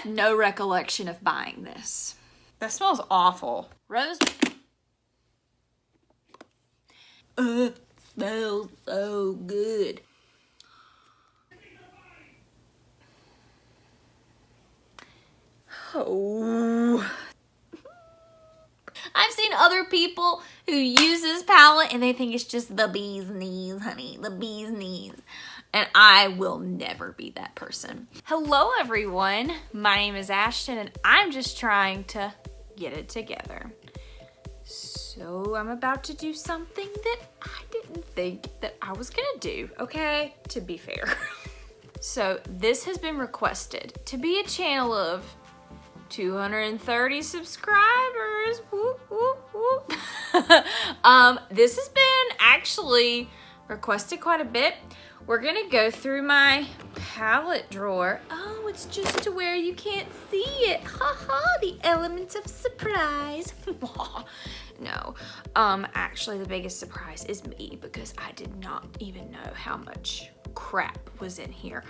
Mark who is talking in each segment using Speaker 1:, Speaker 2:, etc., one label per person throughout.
Speaker 1: have no recollection of buying this. That smells awful. Rose. Smells so good. Oh. I've seen other people who use this palette and they think it's just the bee's knees, honey. The bee's knees. And I will never be that person. Hello, everyone. My name is Ashton and I'm just trying to get it together. So I'm about to do something that I didn't think that I was gonna do, okay? To be fair. So this has been requested to be a channel of 230 subscribers. Whoop, whoop, whoop. This has been actually requested quite a bit. We're gonna go through my palette drawer. Oh, it's just to where you can't see it. Ha ha, the element of surprise. No, actually the biggest surprise is me because I did not even know how much crap was in here.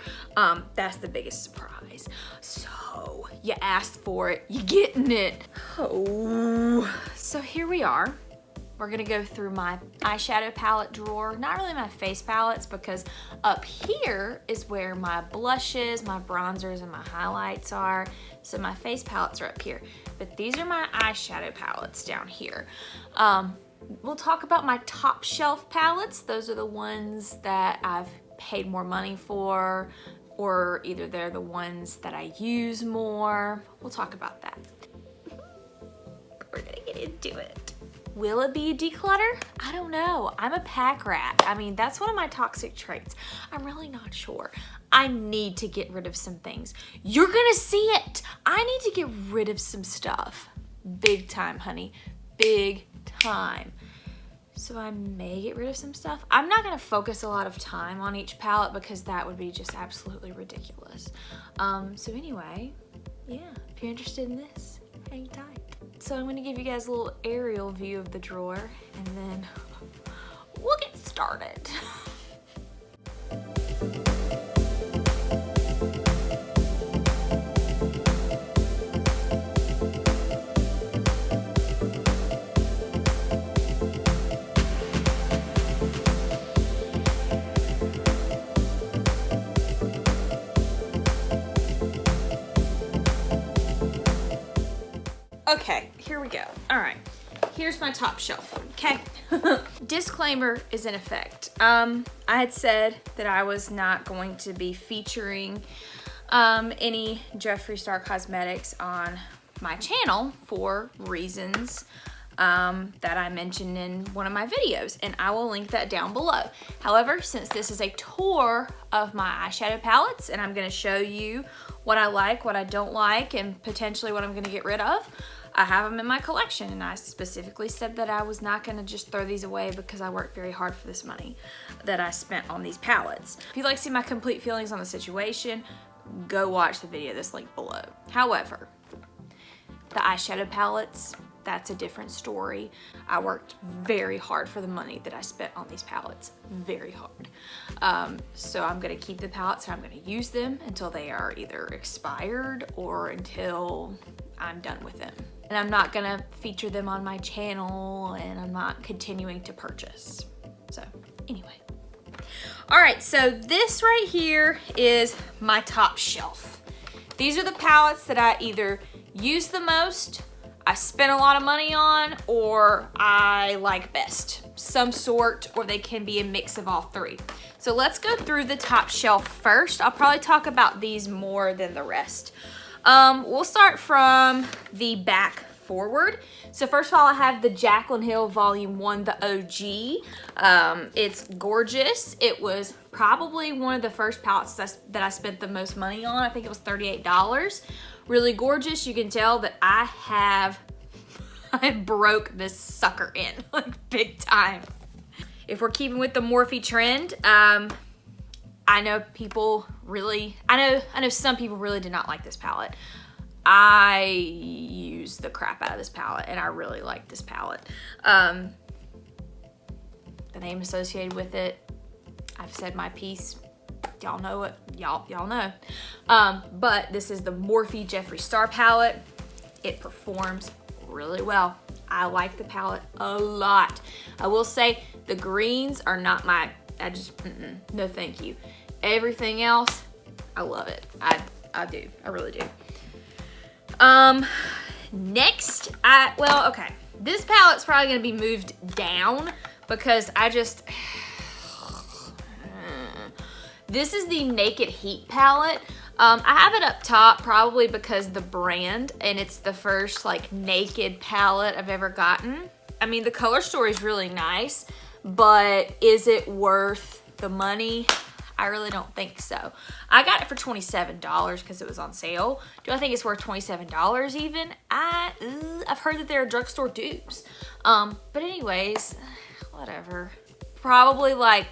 Speaker 1: That's the biggest surprise. So you asked for it, you're getting it. Oh, so here we are. We're gonna go through my eyeshadow palette drawer. Not really my face palettes because up here is where my blushes, my bronzers, and my highlights are. So my face palettes are up here. But these are my eyeshadow palettes down here. We'll talk about my top shelf palettes. Those are the ones that I've paid more money for, or either they're the ones that I use more. We'll talk about that. We're gonna get into it. Will it be a declutter? I don't know. I'm a pack rat. I mean, that's one of my toxic traits. I'm really not sure. I need to get rid of some things. You're gonna see it. I need to get rid of some stuff. Big time, honey. Big time. So I may get rid of some stuff. I'm not gonna focus a lot of time on each palette because that would be just absolutely ridiculous. So anyway, yeah, if you're interested in this, hang tight. So I'm gonna give you guys a little aerial view of the drawer and then we'll get started. Okay, here we go. All right, here's my top shelf, okay? Disclaimer is in effect. I had said that I was not going to be featuring any Jeffree Star Cosmetics on my channel for reasons that I mentioned in one of my videos, and I will link that down below. However, since this is a tour of my eyeshadow palettes, and I'm gonna show you what I like, what I don't like, and potentially what I'm gonna get rid of, I have them in my collection, and I specifically said that I was not gonna just throw these away because I worked very hard for this money that I spent on these palettes. If you'd like to see my complete feelings on the situation, go watch the video that's linked below. However, the eyeshadow palettes, that's a different story. I worked very hard for the money that I spent on these palettes, very hard. So I'm gonna keep the palettes and I'm gonna use them until they are either expired or until I'm done with them. And I'm not gonna feature them on my channel and I'm not continuing to purchase. So anyway. All right, so this right here is my top shelf. These are the palettes that I either use the most, I spent a lot of money on, or I like best, some sort, or they can be a mix of all three. So let's go through the top shelf first. I'll probably talk about these more than the rest. We'll start from the back forward. So first of all, I have the Jaclyn Hill Volume 1, the OG. It's gorgeous. It was probably one of the first palettes that I spent the most money on. I think it was $38. Really gorgeous. You can tell that I broke this sucker in, like big time. If we're keeping with the Morphe trend, I know some people really did not like this palette. I used the crap out of this palette and I really like this palette. The name associated with it, I've said my piece. Y'all know it. Y'all know. But this is the Morphe Jeffree Star palette. It performs really well. I like the palette a lot. I will say the greens are not my, no thank you. Everything else, I love it. I do, I really do. Next, well, okay. This palette's probably gonna be moved down because this is the Naked Heat palette. I have it up top probably because the brand, and it's the first like naked palette I've ever gotten. I mean, the color story is really nice, but is it worth the money? I really don't think so. I got it for $27 because it was on sale. Do I think it's worth $27 even? I've heard that there are drugstore dupes. But anyways, whatever. Probably like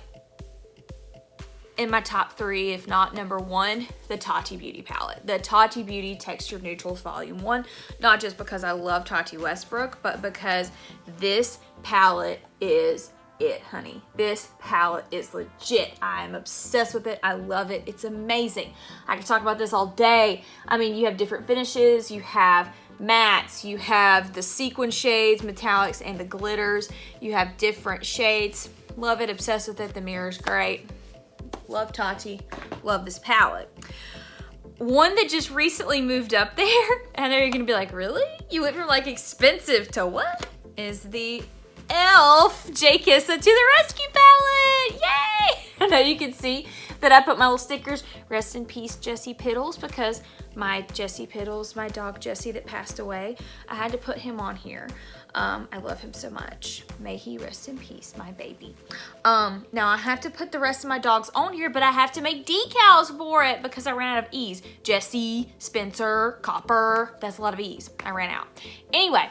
Speaker 1: in my top 3, if not number 1, the Tati Beauty palette. The Tati Beauty Textured Neutrals Volume 1. Not just because I love Tati Westbrook, but because this palette is it, honey. This palette is legit. I'm obsessed with it. I love it. It's amazing. I can talk about this all day. I mean, you have different finishes. You have mattes. You have the sequin shades, metallics, and the glitters. You have different shades. Love it. Obsessed with it. The mirror's great. Love Tati. Love this palette. One that just recently moved up there, and you're gonna be like, really? You went from like expensive to what? Is the e.l.f. JKISSA to the Rescue palette. Yay! I know you can see that I put my little stickers. Rest in peace, Jesse Piddles, because my Jesse Piddles, my dog Jesse that passed away, I had to put him on here. I love him so much. May he rest in peace, my baby. Now I have to put the rest of my dogs on here, but I have to make decals for it because I ran out of E's. Jesse, Spencer, Copper, that's a lot of E's. I ran out. Anyway,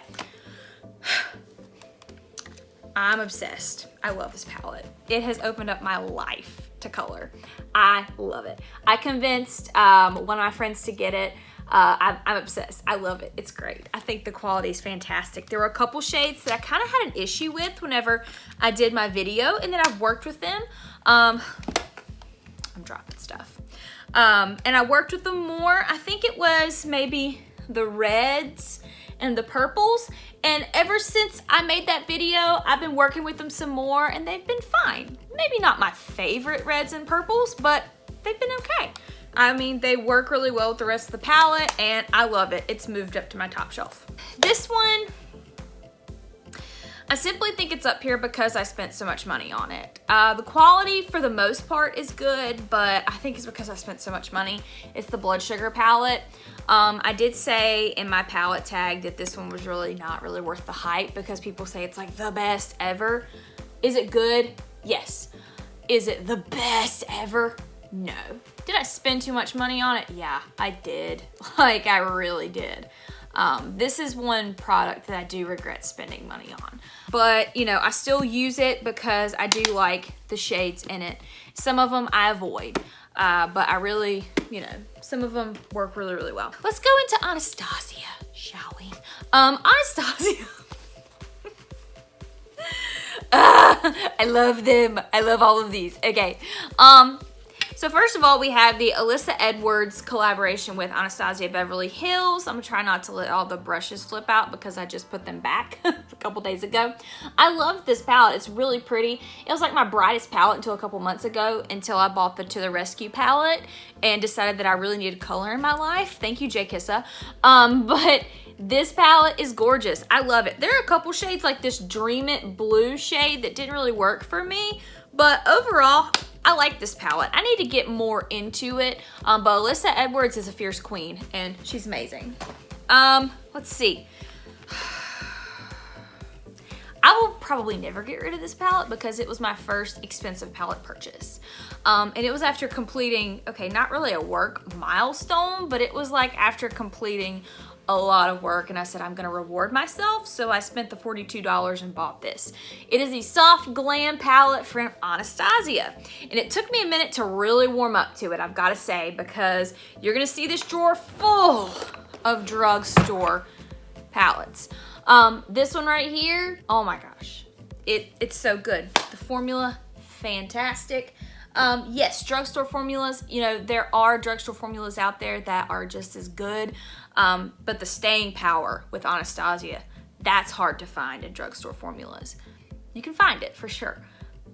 Speaker 1: I'm obsessed. I love this palette. It has opened up my life to color. I love it. I convinced one of my friends to get it. I'm obsessed. I love it. It's great. I think the quality is fantastic. There were a couple shades that I kind of had an issue with whenever I did my video, and then I've worked with them. I'm dropping stuff. And I worked with them more. I think it was maybe the reds and the purples. And ever since I made that video, I've been working with them some more, and they've been fine. Maybe not my favorite reds and purples, but they've been okay. I mean, they work really well with the rest of the palette, and I love it. It's moved up to my top shelf. This one, I simply think it's up here because I spent so much money on it. The quality, for the most part, is good, but I think it's because I spent so much money. It's the Blood Sugar palette. I did say in my palette tag that this one was really not really worth the hype because people say it's like the best ever. Is it good? Yes. Is it the best ever? No. Did I spend too much money on it? Yeah, I did. Like, I really did. This is one product that I do regret spending money on. But, you know, I still use it because I do like the shades in it. Some of them I avoid. But I really, you know, some of them work really, really well. Let's go into Anastasia, shall we? Anastasia. I love them. I love all of these. Okay. So first of all, we have the Alyssa Edwards collaboration with Anastasia Beverly Hills. I'm gonna try not to let all the brushes flip out because I just put them back a couple days ago. I love this palette. It's really pretty. It was like my brightest palette until a couple months ago, until I bought the To The Rescue palette and decided that I really needed color in my life. Thank you, JKISSA. But this palette is gorgeous. I love it. There are a couple shades like this Dream It blue shade that didn't really work for me, but overall, I like this palette. I need to get more into it, but Alyssa Edwards is a fierce queen, and she's amazing. Let's see. I will probably never get rid of this palette because it was my first expensive palette purchase. And it was after completing, okay, not really a work milestone, but it was like after completing a lot of work, and I said I'm gonna reward myself, so I spent the $42 and bought this. It is the Soft Glam palette from Anastasia, and it took me a minute to really warm up to it, I've gotta say, because you're gonna see this drawer full of drugstore palettes. This one right here, oh my gosh, it's so good. The formula, fantastic. Yes, drugstore formulas, you know, there are drugstore formulas out there that are just as good, but the staying power with Anastasia, that's hard to find in drugstore formulas. You can find it for sure,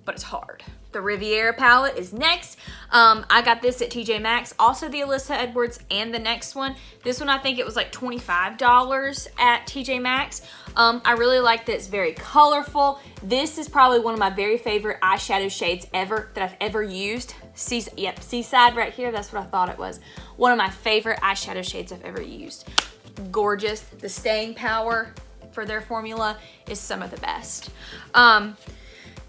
Speaker 1: but it's hard. The Riviera palette is next. I got this at TJ Maxx, also the Alyssa Edwards and the next one. This one, I think it was like $25 at TJ Maxx. I really like that it's very colorful. This is probably one of my very favorite eyeshadow shades ever that I've ever used. Seaside right here, that's what I thought it was. One of my favorite eyeshadow shades I've ever used. Gorgeous. The staying power for their formula is some of the best.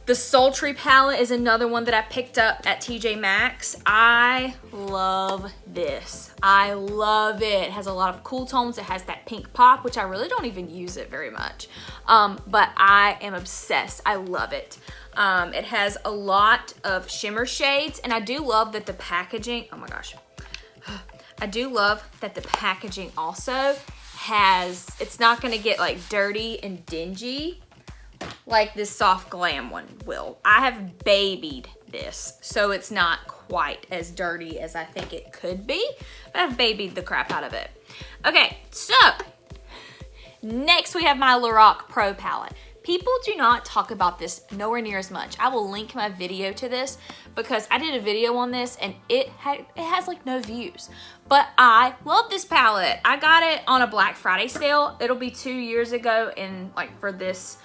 Speaker 1: The Sultry Palette is another one that I picked up at TJ Maxx. I love this. I love it. It has a lot of cool tones. It has that pink pop, which I really don't even use it very much. But I am obsessed. I love it. It has a lot of shimmer shades, and I do love that the packaging, oh my gosh. I do love that the packaging also has, it's not gonna get like dirty and dingy like this soft glam one will. I have babied this, so it's not quite as dirty as I think it could be, but I've babied the crap out of it. Okay, so next we have my Lorac Pro Palette. People do not talk about this nowhere near as much. I will link my video to this because I did a video on this and it has like no views. But I love this palette. I got it on a Black Friday sale. It'll be 2 years ago in like for this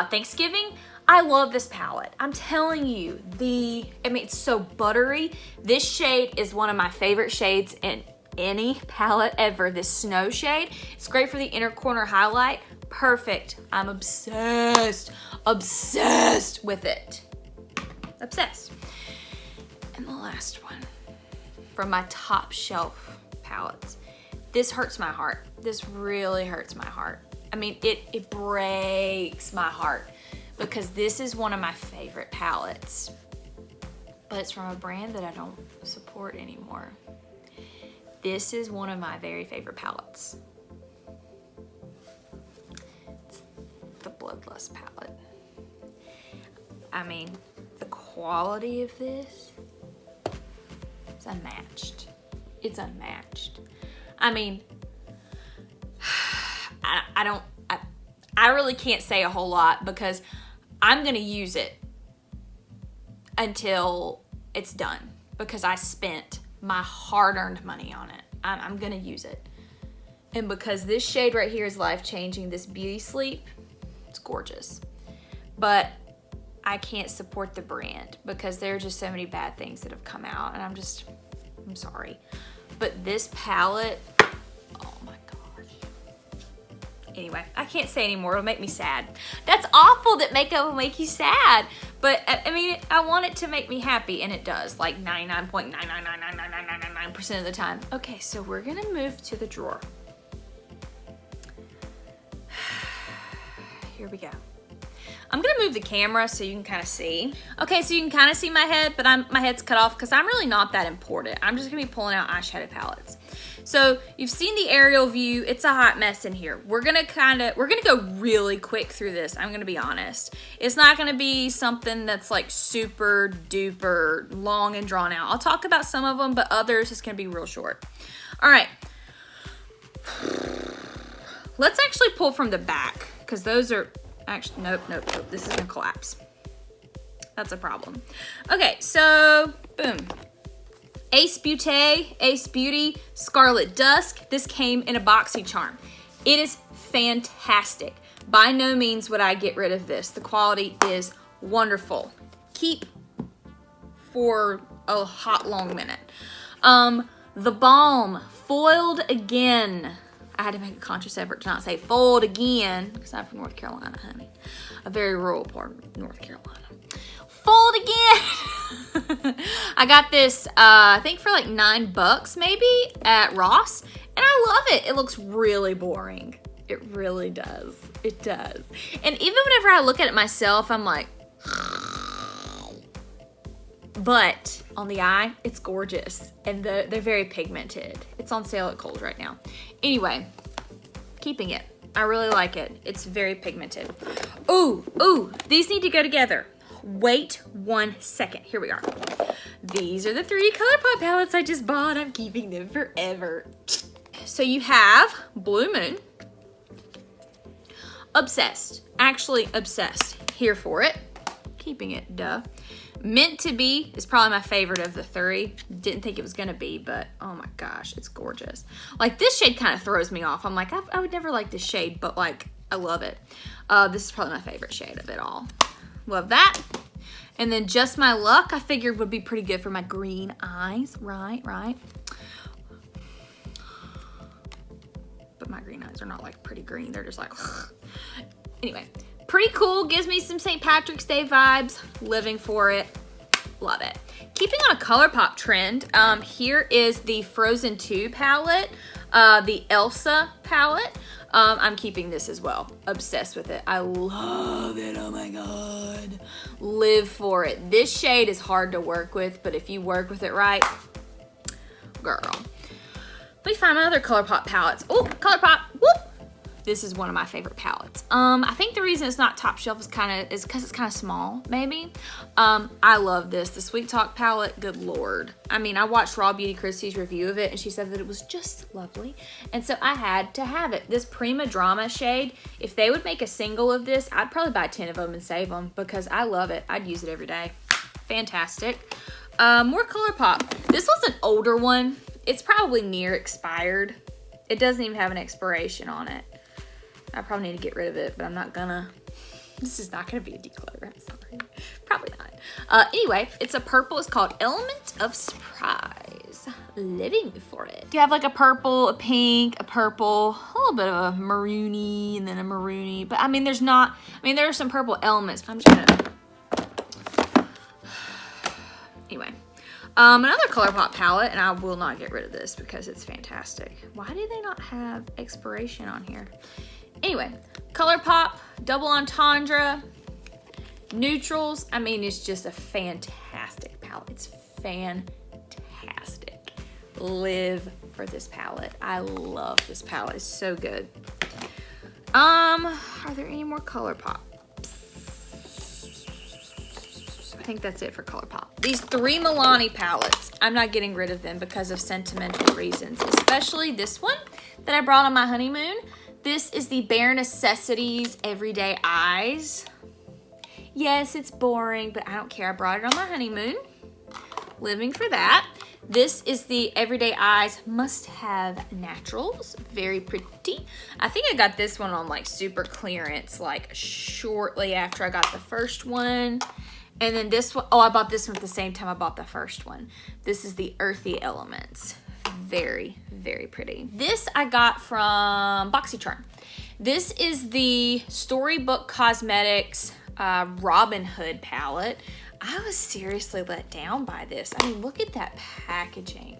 Speaker 1: Thanksgiving. I love this palette. I'm telling you, I mean, it's so buttery. This shade is one of my favorite shades in any palette ever. This snow shade. It's great for the inner corner highlight. Perfect. I'm obsessed. Obsessed with it. Obsessed. And the last one from my top shelf palettes. This hurts my heart. This really hurts my heart. I mean, it breaks my heart because this is one of my favorite palettes, but it's from a brand that I don't support anymore. This is one of my very favorite palettes. It's the Bloodlust palette. I mean, the quality of this, it's unmatched. It's unmatched. I mean, I really can't say a whole lot because I'm gonna use it until it's done because I spent my hard-earned money on it. I'm gonna use it. And because this shade right here is life-changing, this Beauty Sleep, it's gorgeous. But I can't support the brand because there are just so many bad things that have come out and I'm sorry. But this palette, oh my gosh. Anyway, I can't say anymore, it'll make me sad. That's awful that makeup will make you sad. But I mean, I want it to make me happy and it does, like 99.9999999% of the time. Okay, so we're gonna move to the drawer. Here we go. I'm gonna move the camera so you can kind of see. Okay, so you can kind of see my head, but my head's cut off because I'm really not that important. I'm just gonna be pulling out eyeshadow palettes. So you've seen the aerial view. It's a hot mess in here. We're gonna go really quick through this. I'm gonna be honest. It's not gonna be something that's like super duper long and drawn out. I'll talk about some of them, but others it's gonna be real short. All right. Let's actually pull from the back because those are, actually, nope. This is gonna collapse. That's a problem. Okay, so boom. Ace Beauty, Scarlet Dusk. This came in a BoxyCharm. It is fantastic. By no means would I get rid of this. The quality is wonderful. Keep for a hot long minute. The Balm, Foiled Again. I had to make a conscious effort to not say fold again because I'm from North Carolina, honey. A very rural part of North Carolina. Fold again. I got this, I think for like $9 maybe at Ross, and I love it. It looks really boring. It really does. It does. And even whenever I look at it myself, I'm like, but on the eye, it's gorgeous. And they're very pigmented. It's on sale at Kohl's right now. Anyway, keeping it. I really like it. It's very pigmented. Ooh, these need to go together. Wait 1 second. Here we are. these are the 3 Colourpop palettes I just bought. I'm keeping them forever. So you have Blue Moon. Obsessed. Actually obsessed. Here for it. Keeping it, duh. Meant to Be is probably my favorite of the 3. Didn't think it was gonna be, but oh my gosh, it's gorgeous. Like, this shade kind of throws me off. I'm like, I would never like this shade, but like, I love it. This is probably my favorite shade of it all. Love that. And then Just My Luck, I figured would be pretty good for my green eyes. Right. But my green eyes are not like pretty green. They're just like, anyway. Pretty cool, gives me some St. Patrick's Day vibes. Living for it, love it. Keeping on a Colourpop trend, here is the Frozen 2 palette, the Elsa palette. I'm keeping this as well, obsessed with it. I love it, oh my God. Live for it. This shade is hard to work with, but if you work with it right, girl. Let me find my other Colourpop palettes. Oh, Colourpop, whoop. This is one of my favorite palettes. I think the reason it's not top shelf is because it's kind of small, maybe. I love this, the Sweet Talk palette, good Lord. I mean, I watched Raw Beauty Christie's review of it and she said that it was just lovely. And so I had to have it. This Prima Drama shade, if they would make a single of this, I'd probably buy 10 of them and save them because I love it. I'd use it every day. Fantastic. More Colourpop. This was an older one. It's probably near expired. It doesn't even have an expiration on it. I probably need to get rid of it, but I'm not gonna. This is not gonna be a declutter, I'm sorry. Probably not. Anyway, it's a purple. It's called Element of Surprise. Living for it. You have like a purple, a pink, a purple, a little bit of a maroony, and then a maroony. But I mean, there are some purple elements. I'm just gonna. Anyway. Another Colourpop palette, and I will not get rid of this because it's fantastic. Why do they not have expiration on here? Anyway, Colourpop, Double Entendre, Neutrals. I mean, it's just a fantastic palette. It's fantastic. Live for this palette. I love this palette. It's so good. Are there any more Colourpop? I think that's it for Colourpop. These 3 Milani palettes, I'm not getting rid of them because of sentimental reasons, especially this one that I brought on my honeymoon. This is the Bare Necessities Everyday Eyes. Yes, it's boring, but I don't care. I brought it on my honeymoon. Living for that. This is the Everyday Eyes Must Have Naturals. Very pretty. I think I got this one on like super clearance, like shortly after I got the first one. And then this one, oh, I bought this one at the same time I bought the first one. This is the Earthy Elements. Very, very pretty. This I got from BoxyCharm. This is the Storybook Cosmetics Robin Hood palette. I was seriously let down by this. I mean, look at that packaging.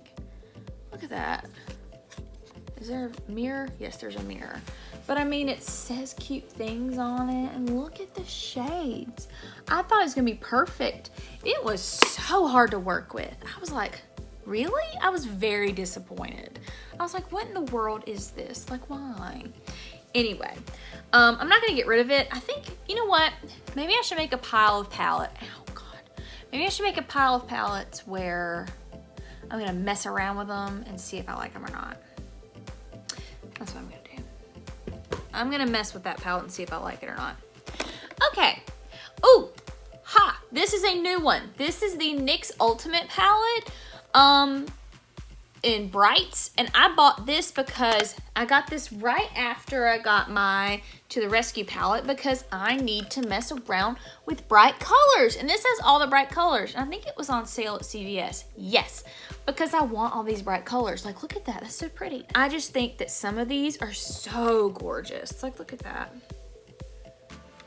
Speaker 1: Look at that. Is there a mirror? Yes, there's a mirror. But I mean, it says cute things on it, and look at the shades. I thought it was gonna be perfect. It was so hard to work with. I was like, really? I was very disappointed. I was like, what in the world is this? Like, why? Anyway, I'm not gonna get rid of it. I think, you know what? Maybe I should make a pile of palette. Oh God. Maybe I should make a pile of palettes where I'm gonna mess around with them and see if I like them or not. That's what I'm gonna do. I'm gonna mess with that palette and see if I like it or not. Okay. Oh, ha! This is a new one. This is the NYX Ultimate palette in Brights, and I bought this because I got this right after I got my To the Rescue palette because I need to mess around with bright colors, and this has all the bright colors, and I think it was on sale at CVS. Yes, because I want all these bright colors. Like, look at that. That's so pretty. I just think that some of these are so gorgeous. Like, look at that.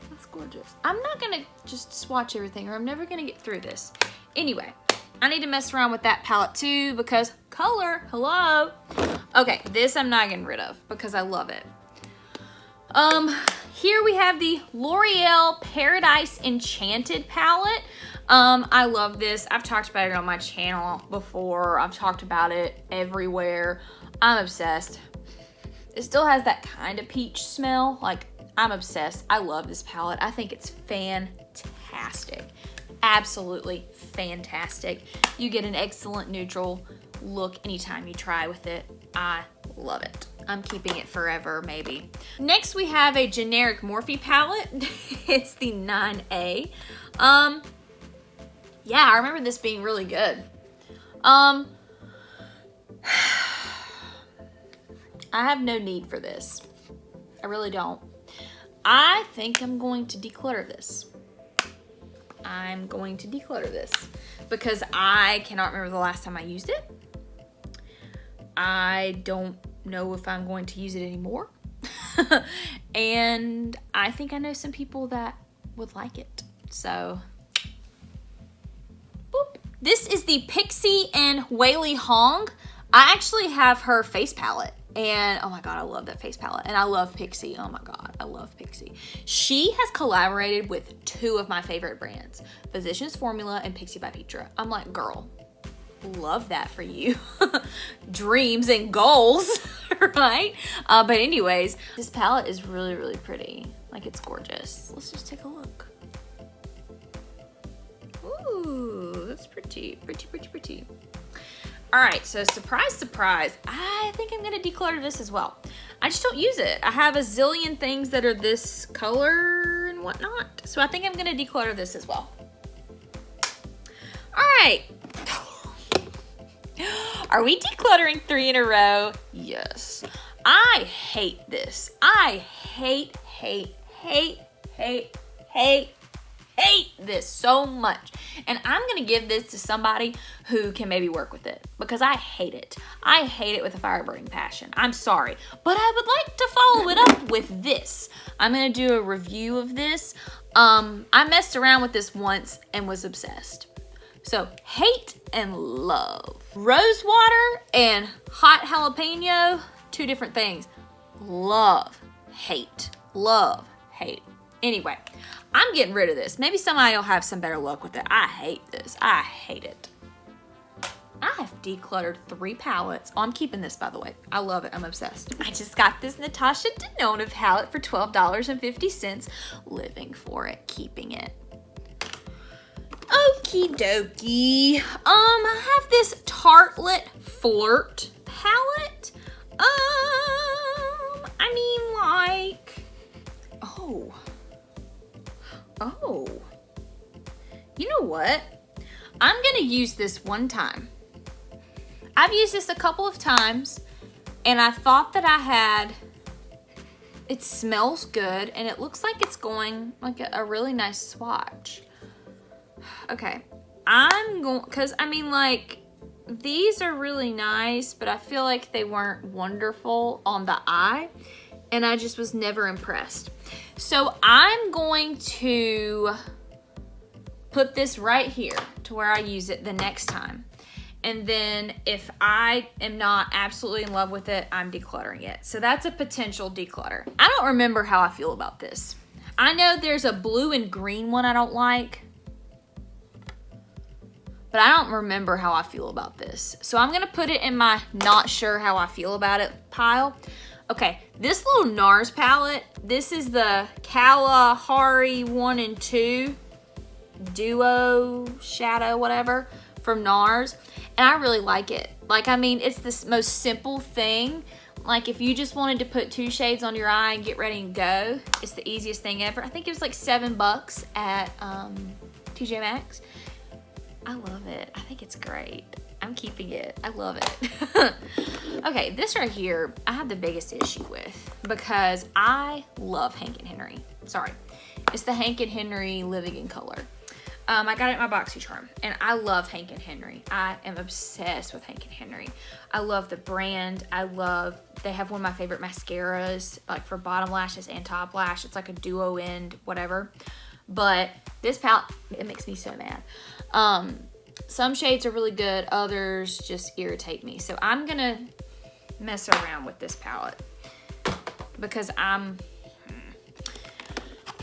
Speaker 1: That's gorgeous. I'm not gonna just swatch everything, or I'm never gonna get through this. Anyway, I need to mess around with that palette too because color, hello. Okay, this I'm not getting rid of because I love it. Here we have the L'Oreal Paradise Enchanted palette. I love this. I've talked about it on my channel before. I've talked about it everywhere. I'm obsessed. It still has that kind of peach smell. Like, I'm obsessed. I love this palette. I think it's fantastic. absolutely fantastic. You get an excellent neutral look anytime you try with it. I love it. I'm keeping it forever, maybe. Next, we have a generic Morphe palette. It's the 9A. Yeah, I remember this being really good. I have no need for this. I really don't. I think I'm going to declutter this. I'm going to declutter this because I cannot remember the last time I used it. I don't know if I'm going to use it anymore. And I think I know some people that would like it. So, boop. This is the Pixie and WEYLIE HOANG. I actually have her face palette. And oh my god, I love that face palette. And I love Pixie. Oh my god, I love Pixie. She has collaborated with two of my favorite brands, Physicians Formula and Pixie by Petra. I'm like, girl, love that for you. Dreams and goals, right? But anyways, this palette is really, really pretty. Like, it's gorgeous. Let's just take a look. Ooh, that's pretty, pretty, pretty, pretty. All right, so surprise, surprise. I think I'm gonna declutter this as well. I just don't use it. I have a zillion things that are this color and whatnot. So I think I'm gonna declutter this as well. All right. Are we decluttering 3 in a row? Yes. I hate this. I hate this so much. And I'm going to give this to somebody who can maybe work with it because I hate it. I hate it with a fire-burning passion. I'm sorry. But I would like to follow it up with this. I'm going to do a review of this. I messed around with this once and was obsessed. So, hate and love. Rose water and hot jalapeno, 2 different things. Love, hate. Love, hate. Anyway, I'm getting rid of this. Maybe somebody will have some better luck with it. I hate this. I hate it. I have decluttered 3 palettes. Oh, I'm keeping this, by the way. I love it. I'm obsessed. I just got this Natasha Denona palette for $12.50. Living for it. Keeping it. Okie dokie. I have this Tartelette Flirt palette. I mean, like, oh, you know what? I'm gonna use this one time. I've used this a couple of times, and I thought that I had, it smells good, and it looks like it's going like a really nice swatch. Okay, I'm going, because I mean, like, these are really nice, but I feel like they weren't wonderful on the eye, and I just was never impressed. So I'm going to put this right here to where I use it the next time. And then if I am not absolutely in love with it, I'm decluttering it. So that's a potential declutter. I don't remember how I feel about this. I know there's a blue and green one I don't like, but I don't remember how I feel about this. So I'm gonna put it in my not sure how I feel about it pile. Okay, this little NARS palette, this is the Kalahari 1 and 2 Duo Shadow, whatever, from NARS. And I really like it. Like, I mean, it's the most simple thing. Like, if you just wanted to put 2 shades on your eye and get ready and go, it's the easiest thing ever. I think it was like $7 at TJ Maxx. I love it. I think it's great. I'm keeping it. I love it. Okay, this right here, I have the biggest issue with because I love Hank and Henry. Sorry. It's the Hank and Henry Living in Color. I got it in my BoxyCharm, and I love Hank and Henry. I am obsessed with Hank and Henry. I love the brand. They have one of my favorite mascaras, like for bottom lashes and top lash. It's like a duo end, whatever. But this palette, it makes me so mad. Some shades are really good, others just irritate me. So I'm gonna mess around with this palette because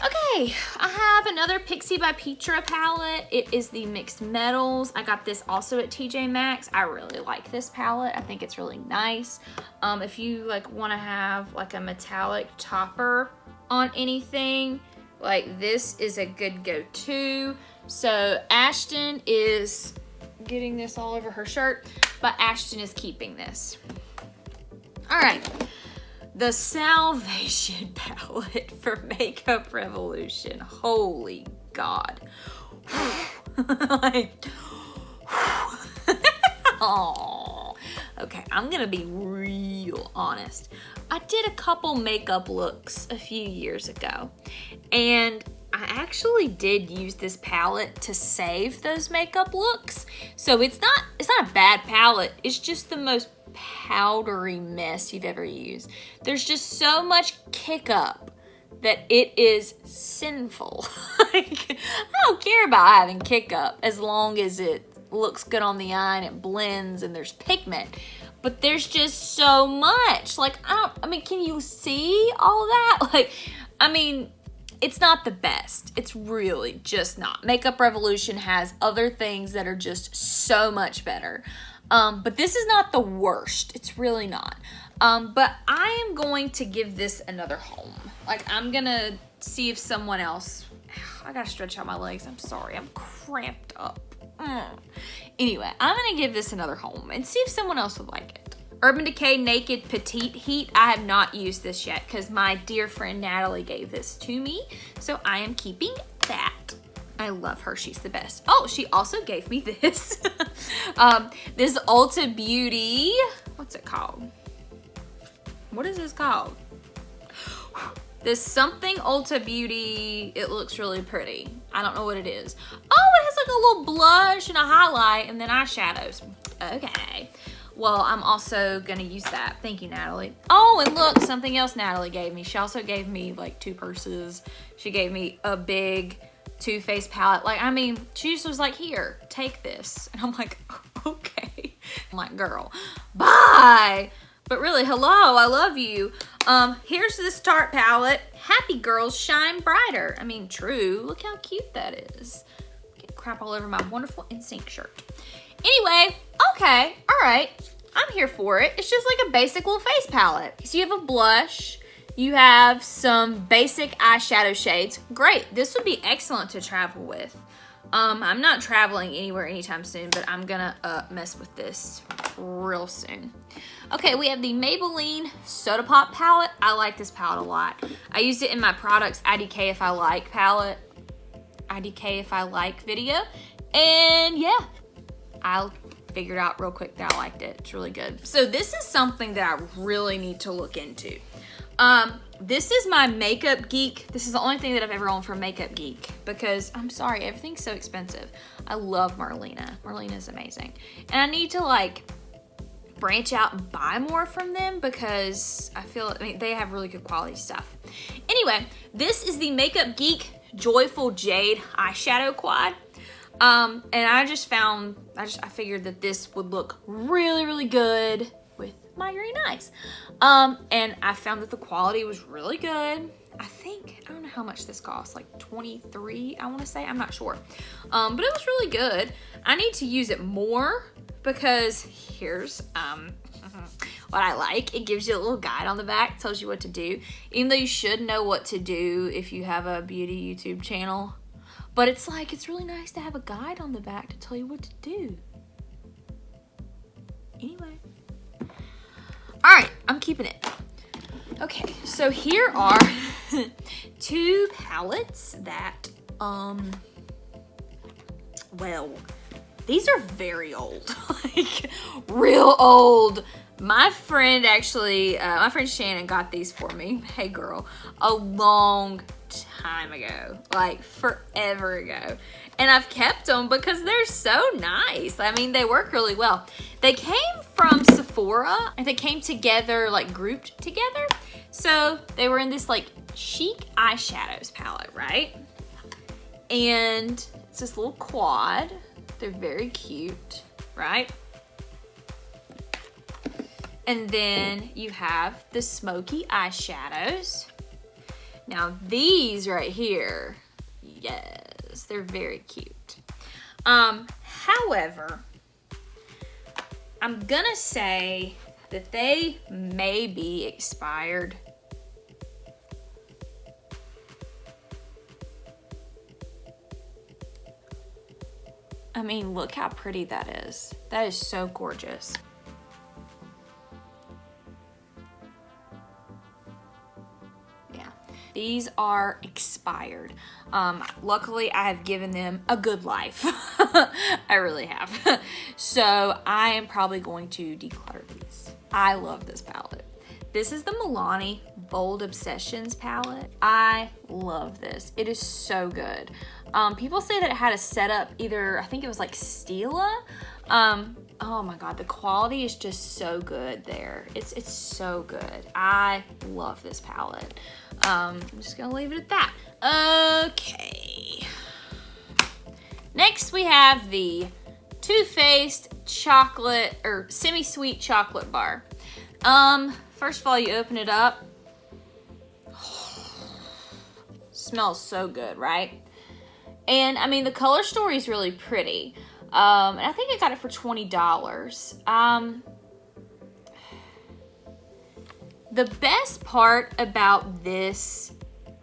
Speaker 1: okay, I have another Pixie by Petra palette. It is the Mixed Metals. I got this also at TJ Maxx. I really like this palette. I think it's really nice. If you like want to have like a metallic topper on anything, like this is a good go-to. So Ashton is getting this all over her shirt, but Ashton is keeping this. All right, the Salvation palette for Makeup Revolution. Holy God. Like, oh, okay, I'm gonna be real honest. I did a couple makeup looks a few years ago, and I actually did use this palette to save those makeup looks. So it's not a bad palette, it's just the most powdery mess you've ever used. There's just so much kick up that it is sinful. Like, I don't care about having kick up as long as it looks good on the eye and it blends and there's pigment. But there's just so much. Like, I mean, can you see all that? Like, I mean, it's not the best. It's really just not. Makeup Revolution has other things that are just so much better. But this is not the worst. It's really not. But I am going to give this another home. Like, I'm gonna see if someone else, I gotta stretch out my legs. I'm sorry, I'm cramped up. Anyway, I'm gonna give this another home and see if someone else would like it. Urban Decay Naked Petite Heat. I have not used this yet because my dear friend Natalie gave this to me. So I am keeping that. I love her, she's the best. Oh, she also gave me this. This Ulta Beauty, what's it called? What is this called? This something Ulta Beauty, it looks really pretty. I don't know what it is. Oh, it has like a little blush and a highlight and then eyeshadows. Okay. Well, I'm also gonna use that. Thank you, Natalie. Oh, and look, something else Natalie gave me. She also gave me like 2 purses. She gave me a big Too Faced palette. Like, I mean, she just was like, here, take this. And I'm like, okay. I'm like, girl, bye. But really, hello, I love you. Here's this Tarte palette. Happy Girls Shine Brighter. I mean, true. Look how cute that is. Get crap all over my wonderful NSYNC shirt. Anyway, okay, all right. I'm here for it. It's just like a basic little face palette. So you have a blush. You have some basic eyeshadow shades. Great. This would be excellent to travel with. I'm not traveling anywhere anytime soon, but I'm gonna mess with this real soon. Okay, we have the Maybelline Soda Pop palette. I like this palette a lot. I used it in my products IDK If I Like palette, IDK If I Like video, and yeah, I figured out real quick that I liked it. It's really good. So this is something that I really need to look into. This is my Makeup Geek. This is the only thing that I've ever owned from Makeup Geek because I'm sorry, everything's so expensive. I love Marlena. Marlena's amazing. And I need to like branch out and buy more from them because I mean, they have really good quality stuff. Anyway, this is the Makeup Geek Joyful Jade Eyeshadow Quad. And I figured that this would look really, really good with my green eyes. And I found that the quality was really good. I don't know how much this costs, like $23, I want to say, I'm not sure. But it was really good. I need to use it more because here's what I like. It gives you a little guide on the back, tells you what to do. Even though you should know what to do if you have a beauty YouTube channel. But it's like, it's really nice to have a guide on the back to tell you what to do. Anyway. Alright, I'm keeping it. Okay, so here are 2 palettes that, well, these are very old. Like, real old. My friend actually, my friend Shannon got these for me. Hey girl, a long time ago, like forever ago. And I've kept them because they're so nice. I mean, they work really well. They came from Sephora and they came together, like grouped together. So they were in this like chic eyeshadows palette, right? And it's this little quad. They're very cute, right? And then you have the smoky eyeshadows. Now these right here, yes, they're very cute. However, I'm gonna say that they may be expired. I mean, look how pretty that is. That is so gorgeous. Yeah, these are expired. Luckily, I have given them a good life. I really have. So I am probably going to declutter these. I love this palette. This is the Milani Bold Obsessions palette. I love this. It is so good. People say that it had a setup either, I think it was like Stila. Oh my God, the quality is just so good there. It's so good. I love this palette. I'm just gonna leave it at that. Okay. Next we have the Too Faced chocolate or semi-sweet chocolate bar. First of all, you open it up. Smells so good, right? And I mean, the color story is really pretty. And I think I got it for $20. The best part about this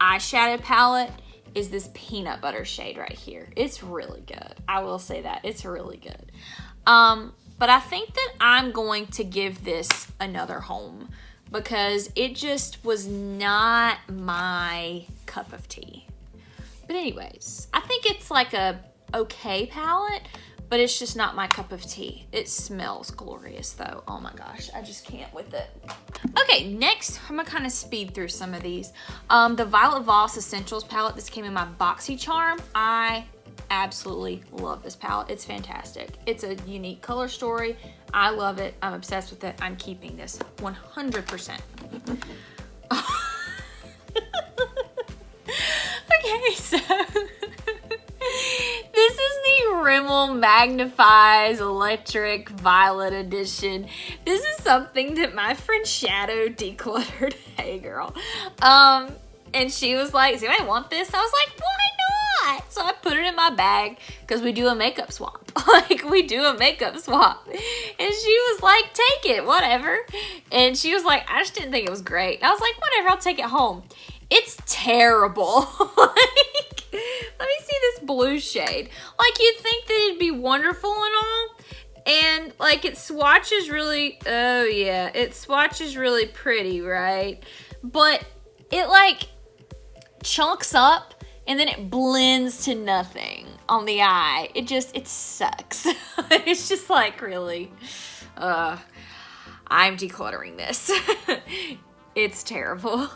Speaker 1: eyeshadow palette is this peanut butter shade right here. It's really good. I will say that. It's really good. But I think that I'm going to give this another home because it just was not my cup of tea. But anyways, I think it's like a okay palette, but it's just not my cup of tea. It smells glorious though. Oh my gosh, I just can't with it. Okay, next, I'm gonna kind of speed through some of these. The Violet Voss Essentials palette, this came in my BoxyCharm. I absolutely love this palette. It's fantastic. It's a unique color story. I love it. I'm obsessed with it. I'm keeping this 100%. Okay, so this is the Rimmel Magnifies Electric Violet Edition. This is something that my friend Shadow decluttered. Hey girl. And she was like, does anybody want this? I was like, why not? So I put it in my bag because we do a makeup swap. Like, we do a makeup swap. And she was like, take it, whatever. And she was like, I just didn't think it was great. And I was like, whatever, I'll take it home. It's terrible. Like, let me see this blue shade. Like, you'd think that it'd be wonderful and all. And, like, it swatches really, oh yeah, it swatches really pretty, right? But it, like, chunks up and then it blends to nothing on the eye. It sucks. It's just like, really, I'm decluttering this. It's terrible.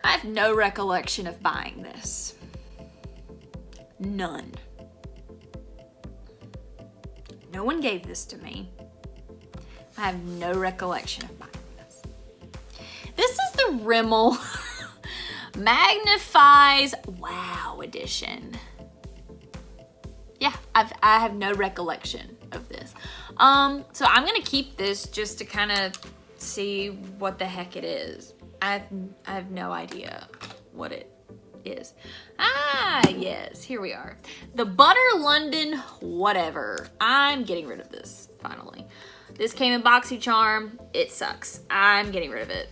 Speaker 1: I have no recollection of buying this. None. No one gave this to me. I have no recollection of buying this. This is the Rimmel Magnifies Wow Edition. Yeah, I have no recollection of this. So I'm gonna keep this just to kind of see what the heck it is. I have no idea what it is. Ah, yes, here we are. The Butter London whatever. I'm getting rid of this, finally. This came in BoxyCharm. It sucks. I'm getting rid of it.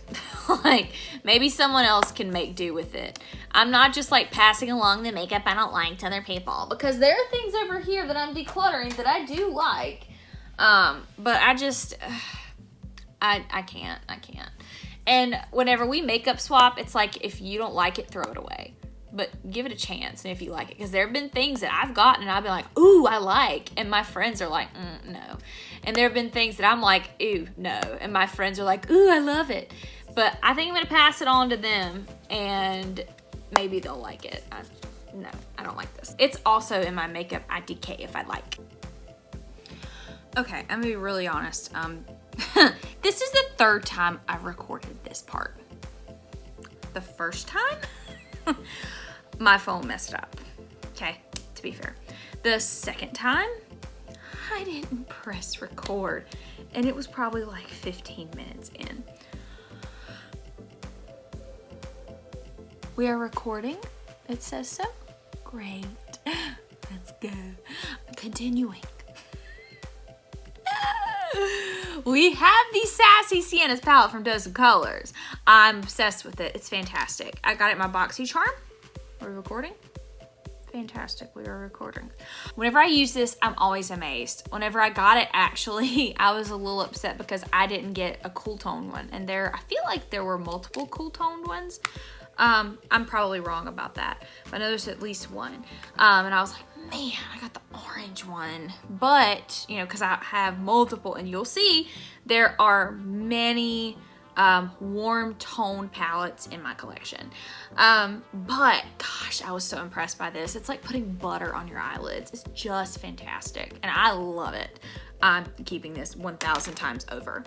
Speaker 1: Like, maybe someone else can make do with it. I'm not just like passing along the makeup I don't like to other people, because there are things over here that I'm decluttering that I do like. But I just, I can't. And whenever we makeup swap, it's like, if you don't like it, throw it away. But give it a chance, and if you like it. Because there have been things that I've gotten, and I've been like, ooh, I like. And my friends are like, no. And there have been things that I'm like, ooh, no. And my friends are like, ooh, I love it. But I think I'm going to pass it on to them, and maybe they'll like it. No, I don't like this. It's also in my makeup I Decay if I like. Okay, I'm going to be really honest. This is the third time I've recorded this part. The first time, my phone messed up. Okay, to be fair. The second time, I didn't press record, and it was probably like 15 minutes in. We are recording. It says so. Great. Let's go. Continuing. We have the Sassy Sienna's palette from DAWSON Colors. I'm obsessed with it. It's fantastic. I got it in my boxy charm. Are we recording? Fantastic, we are recording. Whenever I use this, I'm always amazed. Whenever I got it, actually, I was a little upset because I didn't get a cool tone one. And I feel like there were multiple cool toned ones. I'm probably wrong about that, but I know there's at least one. And I was like, man, I got the orange one. But, you know, because I have multiple, and you'll see there are many warm tone palettes in my collection. But gosh, I was so impressed by this. It's like putting butter on your eyelids. It's just fantastic, and I love it. I'm keeping this 1,000 times over.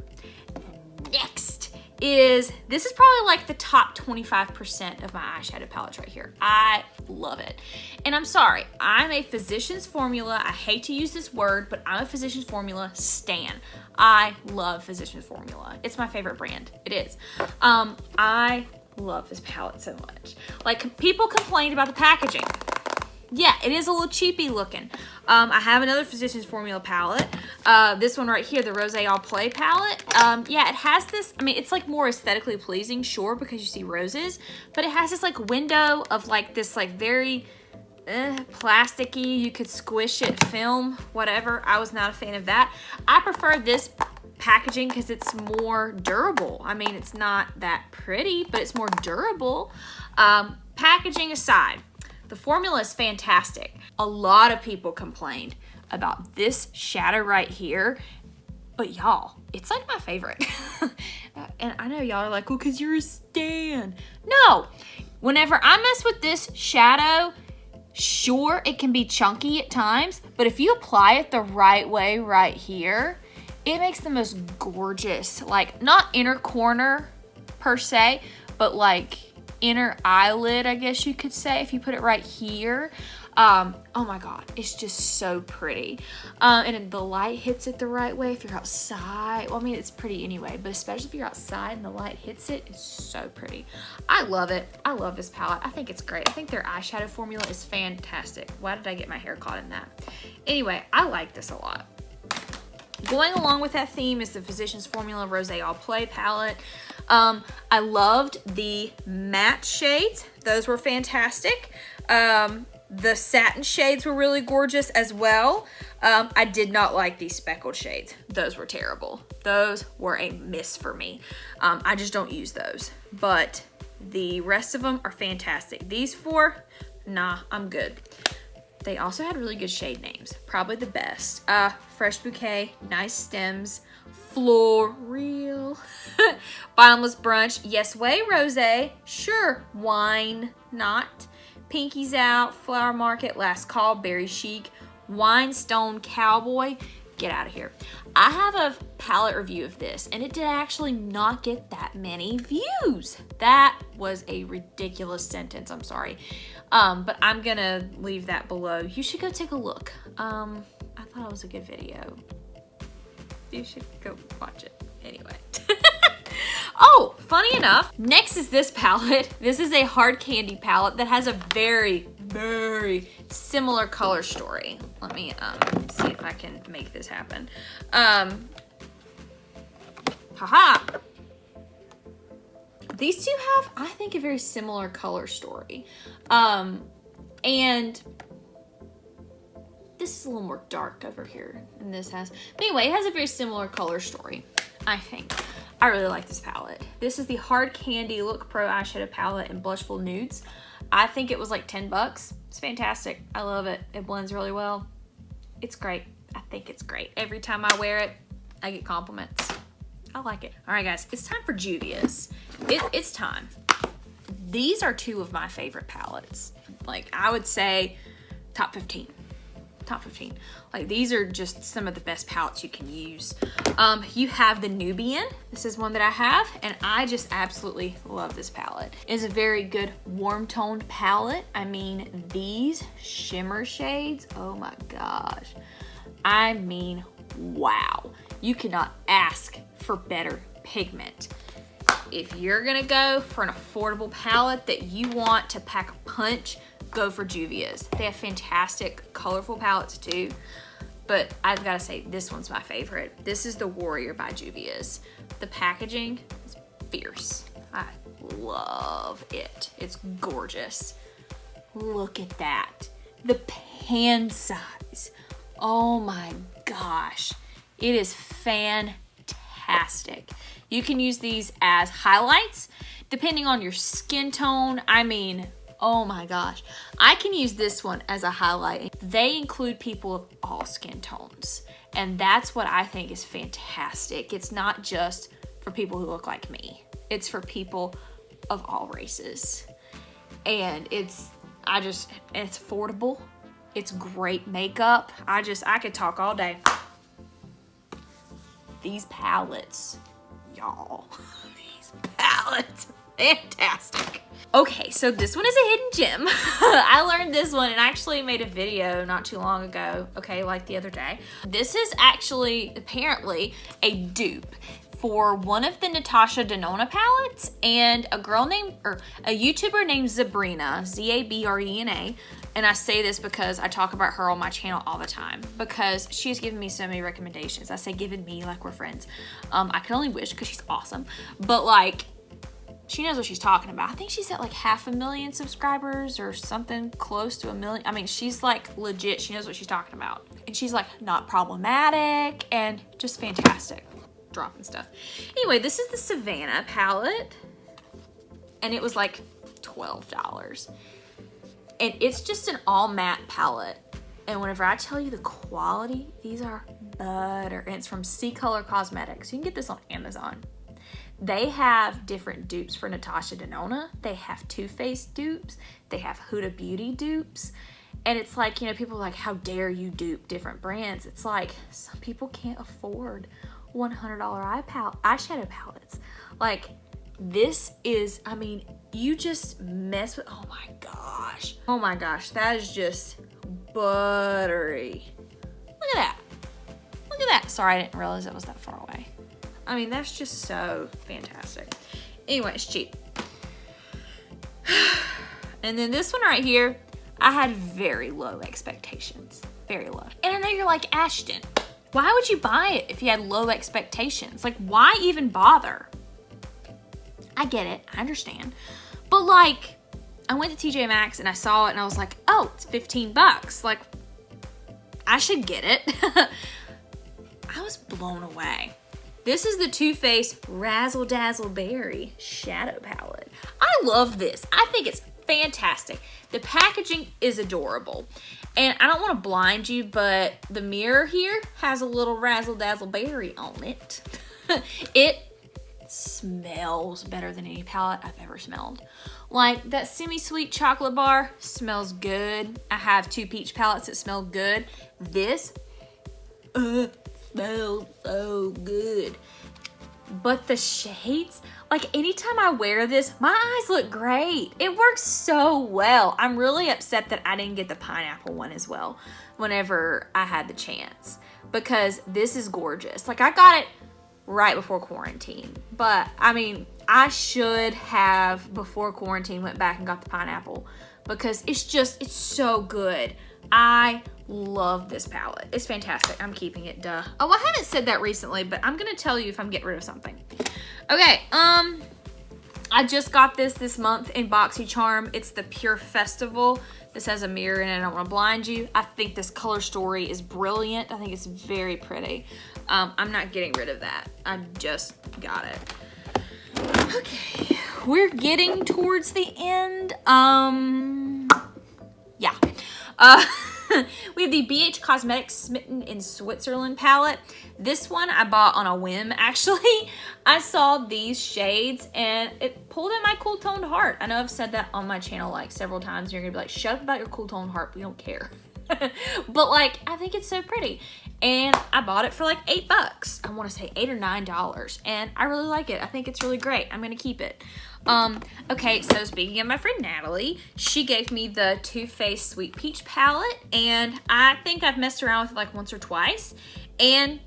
Speaker 1: Next is, this is probably like the top 25% of my eyeshadow palettes right here. I love it. And I'm sorry, I'm a Physicians Formula. I hate to use this word, but I'm a Physicians Formula stan. I love Physicians Formula. It's my favorite brand. It is. I love this palette so much. Like, people complained about the packaging. Yeah, it is a little cheapy looking. I have another Physicians Formula palette. This one right here, the Rose All Play palette. Yeah, it has this, I mean, it's like more aesthetically pleasing, sure, because you see roses, but it has this like window of like this like very plasticky, you could squish it, film, whatever. I was not a fan of that. I prefer this packaging because it's more durable. I mean, it's not that pretty, but it's more durable. Packaging aside, the formula is fantastic. A lot of people complained about this shadow right here, but y'all, it's like my favorite. And I know y'all are like, well, because you're a stan. No, whenever I mess with this shadow, sure, it can be chunky at times, but if you apply it the right way right here, it makes the most gorgeous, like not inner corner per se, but like inner eyelid, I guess you could say, if you put it right here. Oh my God, it's just so pretty. And the light hits it the right way if you're outside. Well, I mean, it's pretty anyway, but especially if you're outside and the light hits it, it's so pretty. I love it. I love this palette. I think it's great. I think their eyeshadow formula is fantastic. Why did I get my hair caught in that? Anyway, I like this a lot. Going along with that theme is the Physicians Formula Rose All Play palette. I loved the matte shades. Those were fantastic. The satin shades were really gorgeous as well. I did not like these speckled shades. Those were terrible. Those were a miss for me. I just don't use those. But the rest of them are fantastic. These four, nah, I'm good. They also had really good shade names. Probably the best. Fresh Bouquet, Nice Stems, Floral, Bottomless Brunch, Yes Way Rosé, sure, Wine Not, Pinky's Out, Flower Market, Last Call, Berry Chic, Winestone Cowboy. Get out of here. I have a palette review of this, and it did actually not get that many views. That was a ridiculous sentence, I'm sorry. But I'm gonna leave that below. You should go take a look. I thought it was a good video. You should go watch it anyway. Oh, funny enough, next is this palette. This is a hard candy palette that has a very, very similar color story. Let me see if I can make this happen. Haha. These two have, I think, a very similar color story. And this is a little more dark over here than this has. But anyway, it has a very similar color story, I think. I really like this palette. This is the Hard Candy Look Pro Eyeshadow Palette in Blushful Nudes. I think it was like 10 bucks. It's fantastic. I love it. It blends really well. It's great. I think it's great. Every time I wear it, I get compliments. I like it. All right, guys, it's time for Juvia's. It's time. These are two of my favorite palettes. Like, I would say top 15. Top 15. Like, these are just some of the best palettes you can use. You have the Nubian. This is one that I have, and I just absolutely love this palette. It's a very good warm toned palette. I mean, these shimmer shades, oh my gosh. I mean, wow. You cannot ask for better pigment. If you're gonna go for an affordable palette that you want to pack a punch, go for Juvia's. They have fantastic colorful palettes too. but I've got to say this one's my favorite. This is the Warrior by Juvia's. The packaging is fierce. I love it. It's gorgeous. Look at that. The pan size. Oh my gosh. It is fantastic. You can use these as highlights depending on your skin tone. I mean, oh my gosh. I can use this one as a highlight. They include people of all skin tones. And that's what I think is fantastic. It's not just for people who look like me. It's for people of all races. And it's affordable. It's great makeup. I could talk all day. These palettes, y'all. These palettes, fantastic. Okay, so this one is a hidden gem. I learned this one and actually made a video not too long ago, okay, like the other day. This is actually apparently a dupe for one of the Natasha Denona palettes, and a YouTuber named Zabrina, Z-A-B-R-E-N-A, and I say this because I talk about her on my channel all the time because she's given me so many recommendations. I say given me like we're friends. I can only wish because she's awesome, but like, she knows what she's talking about. I think she's at like 500,000 subscribers or something close to 1 million. I mean, she's like legit, she knows what she's talking about. And she's like not problematic and just fantastic. Dropping stuff. Anyway, this is the Savannah palette and it was like $12. And it's just an all matte palette. And whenever I tell you the quality, these are butter. And it's from C Color Cosmetics. You can get this on Amazon. They have different dupes for Natasha Denona. They have Too Faced dupes. They have Huda Beauty dupes. And it's like, you know, people are like, how dare you dupe different brands? It's like, some people can't afford $100 eyeshadow palettes. Like, this is, I mean, you just mess with, oh my gosh. Oh my gosh, that is just buttery. Look at that. Look at that. Sorry, I didn't realize it was that far away. I mean, that's just so fantastic. Anyway, it's cheap. And then this one right here, I had very low expectations. Very low. And I know you're like, Ashton, why would you buy it if you had low expectations? Like, why even bother? I get it. I understand. But like, I went to TJ Maxx and I saw it and I was like, oh, it's 15 bucks. Like, I should get it. I was blown away. This is the Too Faced Razzle Dazzle Berry Shadow Palette. I love this. I think it's fantastic. The packaging is adorable. And I don't want to blind you, but the mirror here has a little Razzle Dazzle Berry on it. It smells better than any palette I've ever smelled. Like, that semi-sweet chocolate bar smells good. I have 2 peach palettes that smell good. This smells so good. But the shades, like, anytime I wear this, my eyes look great. It works so well. I'm really upset that I didn't get the pineapple one as well whenever I had the chance, because this is gorgeous. Like, I got it right before quarantine, but I mean, I should have, before quarantine, went back and got the pineapple because it's so good. I love this palette. It's fantastic. I'm keeping it, duh. Oh, I haven't said that recently, but I'm gonna tell you if I'm getting rid of something. Okay, I just got this month in BoxyCharm. It's the Pure Festival. This has a mirror in it. I don't want to blind you. I think this color story is brilliant. I think it's very pretty. I'm not getting rid of that. I just got it. Okay, we're getting towards the end. Yeah. We have the BH Cosmetics Smitten in Switzerland palette. This one I bought on a whim, actually. I saw these shades and it pulled in my cool toned heart. I know I've said that on my channel like several times. You're gonna be like, shut up about your cool toned heart, we don't care. But like, I think it's so pretty. And I bought it for like $8. I want to say $8 or $9. And I really like it. I think it's really great. I'm gonna keep it. Okay, so speaking of my friend Natalie, she gave me the Too Faced Sweet Peach palette, and I think I've messed around with it like once or twice, and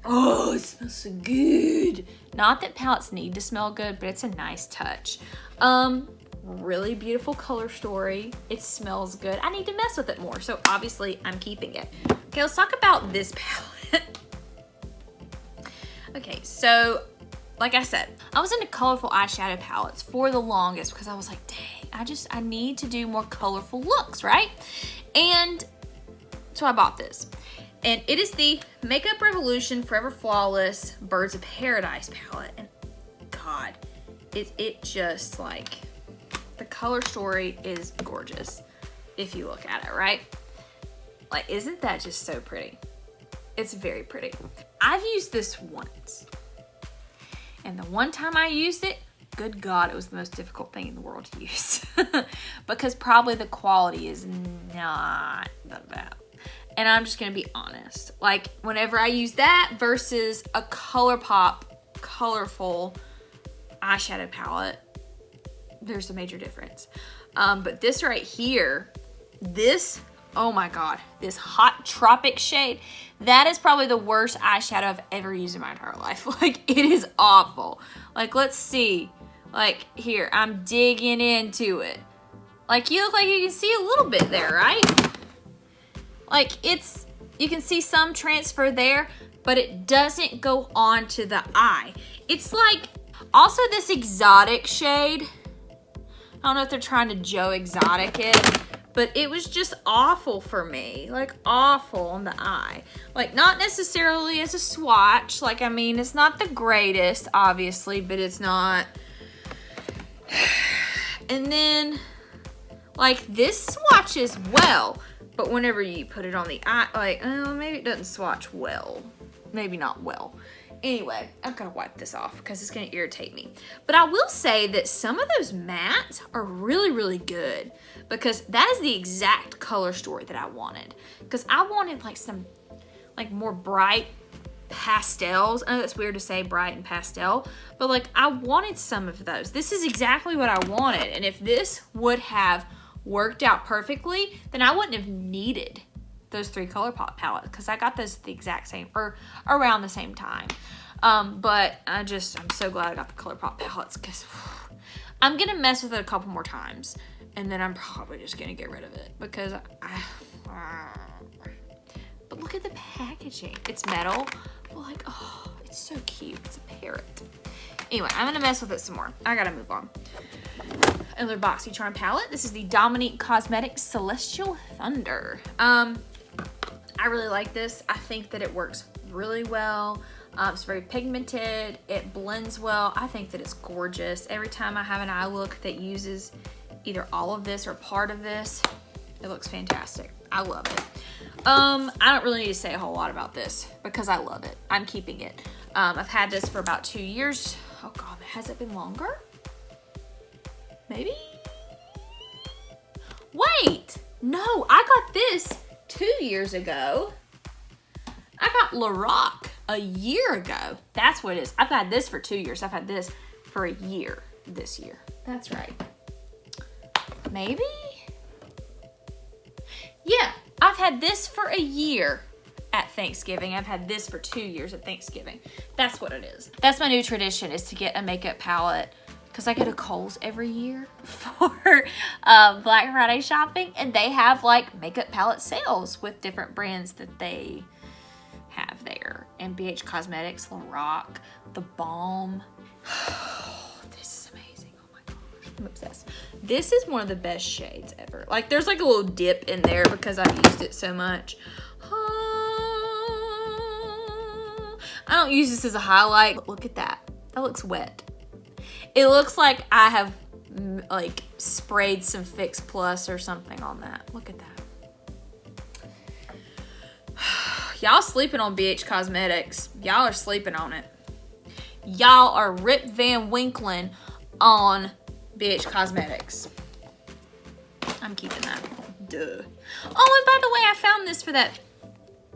Speaker 1: oh, it smells so good. Not that palettes need to smell good, but it's a nice touch. really beautiful color story. It smells good. I need to mess with it more, so obviously I'm keeping it. Okay, let's talk about this palette. Okay, so like I said, I was into colorful eyeshadow palettes for the longest because I was like, dang, I need to do more colorful looks, right? And so I bought this. And it is the Makeup Revolution Forever Flawless Birds of Paradise palette. And God, it just like, the color story is gorgeous if you look at it, right? Like, isn't that just so pretty? It's very pretty. I've used this once. And the one time I used it, good God, it was the most difficult thing in the world to use. Because probably the quality is not the best. And I'm just gonna be honest. Like, whenever I use that versus a Colourpop colorful eyeshadow palette, there's a major difference. But this right here, this, oh my God, this Hot Tropic shade, that is probably the worst eyeshadow I've ever used in my entire life. Like, it is awful. Like, let's see. Like, here, I'm digging into it. Like, you look like you can see a little bit there, right? Like, you can see some transfer there, but it doesn't go on to the eye. It's like, also this Exotic shade. I don't know if they're trying to Joe Exotic it, but it was just awful for me. Like, awful on the eye. Like, not necessarily as a swatch. Like, I mean, it's not the greatest, obviously, but it's not. And then, like, this swatches well, but whenever you put it on the eye, like, oh, maybe it doesn't swatch well. Maybe not well. Anyway, I've got to wipe this off because it's going to irritate me. But I will say that some of those mattes are really, really good because that is the exact color story that I wanted. Because I wanted like some like more bright pastels. I know that's weird to say bright and pastel, but like I wanted some of those. This is exactly what I wanted. And if this would have worked out perfectly, then I wouldn't have needed those 3 Colourpop palettes because I got those at the exact same, or around the same time. But I'm so glad I got the Colourpop palettes because I'm gonna mess with it a couple more times and then I'm probably just gonna get rid of it because but look at the packaging. It's metal, but like, oh, it's so cute. It's a parrot. Anyway, I'm gonna mess with it some more. I gotta move on. Another BoxyCharm palette. This is the Dominique Cosmetics Celestial Thunder. I really like this. I think that it works really well. It's very pigmented. It blends well. I think that it's gorgeous. Every time I have an eye look that uses either all of this or part of this, it looks fantastic. I love it. I don't really need to say a whole lot about this because I love it. I'm keeping it. I've had this for about 2 years. Oh God, has it been longer? Maybe? Wait, no, I got this 2 years ago. I got Lorac a year ago. That's what it is. I've had this for 2 years. I've had this for a year this year. That's right. Maybe? Yeah, I've had this for a year at Thanksgiving. I've had this for 2 years at Thanksgiving. That's what it is. That's my new tradition, is to get a makeup palette because I go to Kohl's every year for Black Friday shopping, and they have like makeup palette sales with different brands that they have there. And BH Cosmetics, Lorac, The Balm. This is amazing. Oh my gosh, I'm obsessed. This is one of the best shades ever. Like, there's like a little dip in there because I've used it so much. I don't use this as a highlight, but look at that. That looks wet. It looks like I have like sprayed some Fix Plus or something on that. Look at that. Y'all sleeping on BH Cosmetics. Y'all are sleeping on it. Y'all are Rip Van Winkling on BH Cosmetics. I'm keeping that. Duh. Oh, and by the way, I found this for that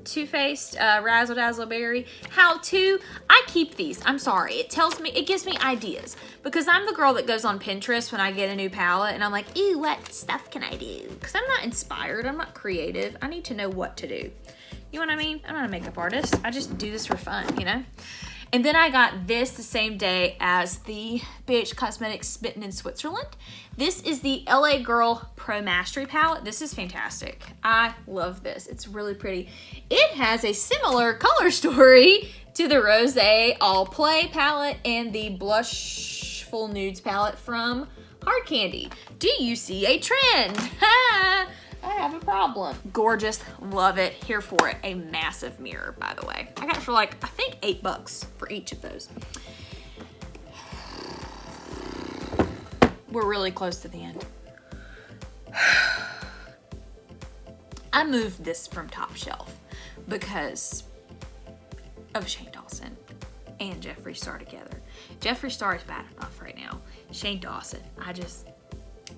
Speaker 1: Too Faced Razzle Dazzle Berry how to. I keep these. I'm sorry. It gives me ideas because I'm the girl that goes on Pinterest when I get a new palette and I'm like, ew, what stuff can I do? Because I'm not inspired. I'm not creative. I need to know what to do. You know what I mean? I'm not a makeup artist. I just do this for fun, you know? And then I got this the same day as the BH Cosmetics Smitten in Switzerland. This is the LA Girl Pro Mastery palette. This is fantastic. I love this. It's really pretty. It has a similar color story to the Rosé All Play palette and the Blushful Nudes palette from Hard Candy. Do you see a trend? I have a problem. Gorgeous, love it, here for it. A massive mirror, by the way. I got it for like, I think $8 for each of those. We're really close to the end. I moved this from top shelf because of Shane Dawson and Jeffree Star together. Jeffree Star is bad enough right now. Shane Dawson,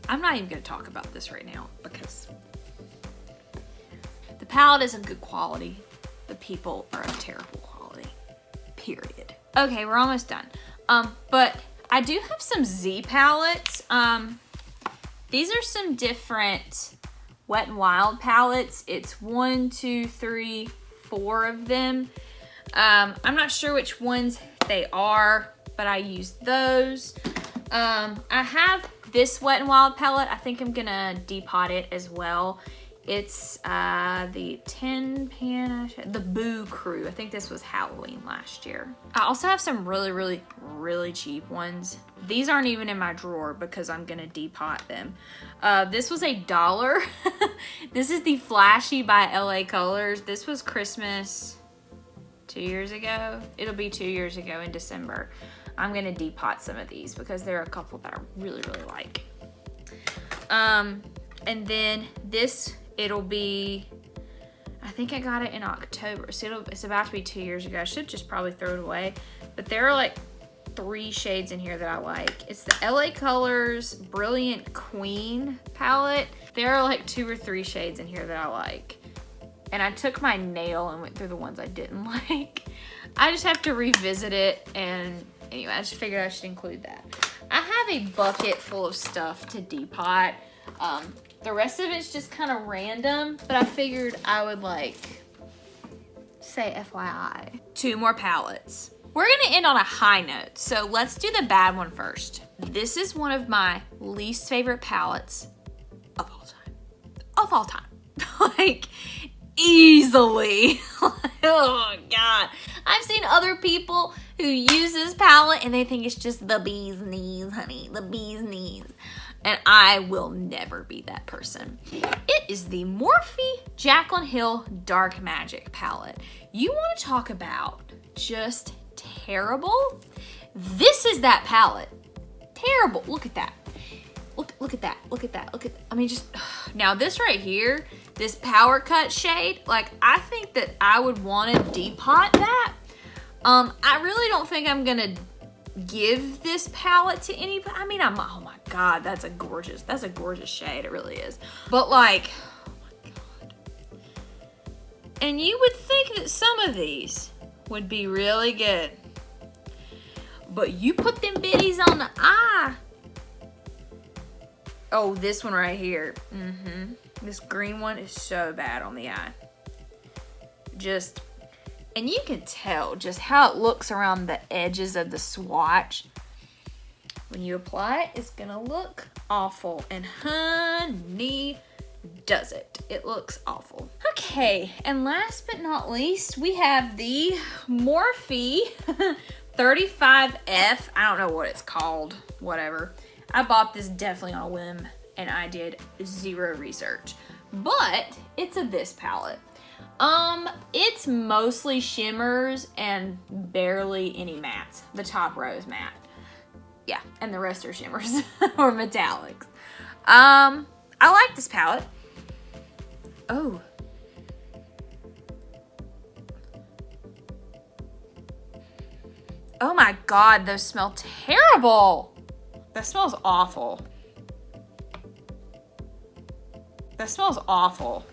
Speaker 1: I'm not even gonna talk about this right now because the palette is of good quality. The people are of terrible quality, period. Okay, we're almost done. But I do have some Z palettes. These are some different Wet n Wild palettes. It's 1, 2, 3, 4 of them. I'm not sure which ones they are, but I use those. I have this Wet n Wild palette. I think I'm gonna depot it as well. It's the 10 pan eyeshadow, the Boo Crew. I think this was Halloween last year. I also have some really cheap ones. These aren't even in my drawer because I'm gonna depot them. This was $1. This is the Flashy by LA Colors. This was Christmas 2 years ago. It'll be 2 years ago in December. I'm gonna depot some of these because there are a couple that I really like. And then this, it'll be, I think I got it in October, so it's about to be 2 years ago. I should just probably throw it away, but there are like 3 shades in here that I like. It's the LA Colors Brilliant Queen palette. There are like 2 or 3 shades in here that I like. And I took my nail and went through the ones I didn't like. I just have to revisit it, and anyway, I just figured I should include that. I have a bucket full of stuff to depot. The rest of it's just kind of random, but I figured I would like say FYI. 2 more palettes. We're gonna end on a high note, so let's do the bad one first. This is one of my least favorite palettes of all time. Of all time. Like, easily. Oh God. I've seen other people who use this palette and they think it's just the bee's knees, honey. The bee's knees. And I will never be that person. It is the Morphe Jaclyn Hill Dark Magic palette. You want to talk about just terrible? This is that palette. Terrible. Look at that. Look at that. Look at that. Look at, I mean, just, now this right here, this Power Cut shade, like, I think that I would want to depot that. I really don't think I'm gonna give this palette to anybody. I mean, oh my God, that's a gorgeous shade. It really is. But like, oh my God. And you would think that some of these would be really good, but you put them biddies on the eye. Oh, this one right here. This green one is so bad on the eye. Just, and you can tell just how it looks around the edges of the swatch. When you apply it, it's gonna look awful. And honey, does it. It looks awful. Okay, and last but not least, we have the Morphe 35F. I don't know what it's called, whatever. I bought this definitely on a whim and I did zero research, but it's this palette. It's mostly shimmers and barely any mattes. The top row is matte. Yeah, and the rest are shimmers or metallics. I like this palette. Oh. Oh my God, those smell terrible. That smells awful. That smells awful.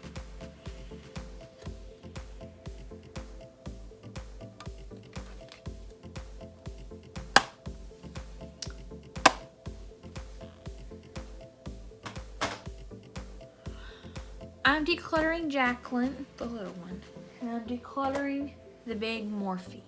Speaker 1: I'm decluttering Jaclyn, the little one, and I'm decluttering the big Morphe.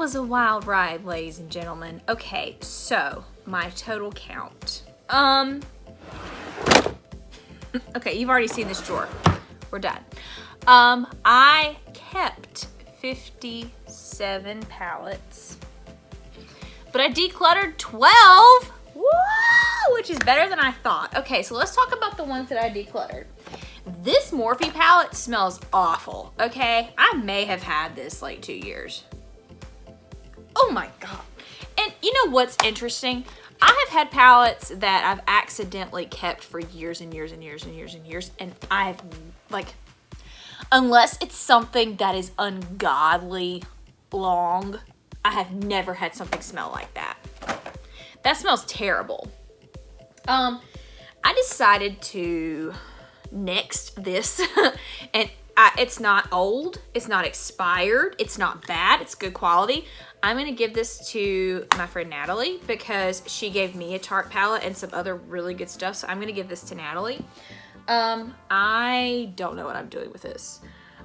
Speaker 1: was a wild ride, ladies and gentlemen. Okay, so my total count. Okay, you've already seen this drawer. We're done. I kept 57 palettes, but I decluttered 12. Woo! Which is better than I thought. Okay, so let's talk about the ones that I decluttered. This Morphe palette smells awful, okay? I may have had this like 2 years. Oh my God. And you know what's interesting? I have had palettes that I've accidentally kept for years and years and years and years and years, and I've, like, unless it's something that is ungodly long, I have never had something smell like that. That smells terrible. I decided to nix this, and it's not old, it's not expired, it's not bad, it's good quality. I'm gonna give this to my friend Natalie because she gave me a Tarte palette and some other really good stuff, so I'm gonna give this to Natalie. I don't know what I'm doing with this.